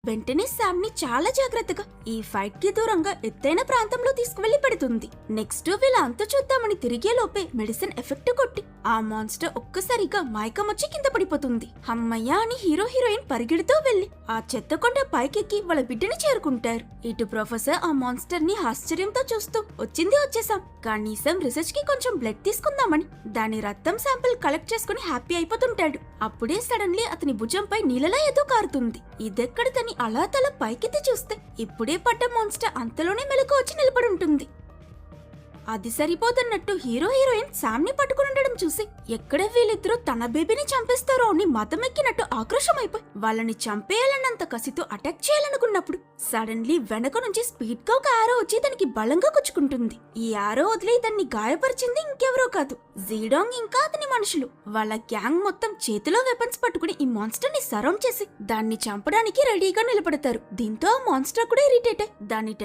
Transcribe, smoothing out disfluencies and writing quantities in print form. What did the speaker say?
వెంటనే శామ్ ని చాలా జాగ్రత్తగా ఈ ఫైట్ కి దూరంగా ఎత్తైన ప్రాంతంలో తీసుకువెళ్లి పెడుతుంది. నెక్స్ట్ వీళ్ళ అంతు చూద్దామని తిరిగే లోపే మెడిసిన్ ఎఫెక్ట్ కొట్టి ఆ మాన్స్టర్ ఒక్కసారిగా మైకమొచ్చి కింద పడిపోతుంది. అమ్మయ్య అని హీరోయిన్ పరిగెడుతూ వెళ్లి ఆ చెత్తకొండ పైకెక్కి వాళ్ళ బిడ్డని చేరుకుంటారు. ఇటు ప్రొఫెసర్ ఆ మాన్స్టర్ ని ఆశ్చర్యంతో చూస్తూ వచ్చేసాం, కనీసం రీసెర్చ్ కి కొంచెం బ్లడ్ తీసుకుందామని దాని రక్తం శాంపిల్ కలెక్ట్ చేసుకుని హ్యాపీ అయిపోతుంటాడు. అప్పుడే సడన్లీ అతని భుజంపై నీళ్ళలా ఏదో కారుతుంది. ఇదెక్కడితని అలా తల పైకెత్తి చూస్తే ఇప్పుడే పడ్డ మాన్స్టర్ అంతలోనే మెలకు వచ్చి నిలబడుంటుంది. అది సరిపోతున్నట్టు హీరోయిన్ శామ్ ని పట్టుకునుండడం చూసి ఎక్కడ వీళ్ళిద్దరూ తన బేబీని చంపేస్తారో అని మతమెక్కినట్టు ఆక్రోశమైపోయి వాళ్ళని చంపేయాలన్నంత కసితో అటాక్ చేయాలనుకున్నప్పుడు సడన్లీ వెనక నుంచి స్పీడ్ గా ఒక ఆరో వచ్చి దానికి బలంగా గుచ్చుకుంటుంది. ఈ ఆరో వదిలి దాన్ని గాయపరిచింది ఇంకెవరో కాదు, జీడాంగ్ ఇంకా అతని మనుషులు. వాళ్ళ గ్యాంగ్ మొత్తం చేతిలో వెపన్స్ పట్టుకుని ఈ మాన్స్టర్ ని సరౌండ్ చేసి దాన్ని చంపడానికి రెడీగా నిలబడతారు. దీంతో ఆ మాన్స్టర్ కూడా ఇరిటేట్ దాని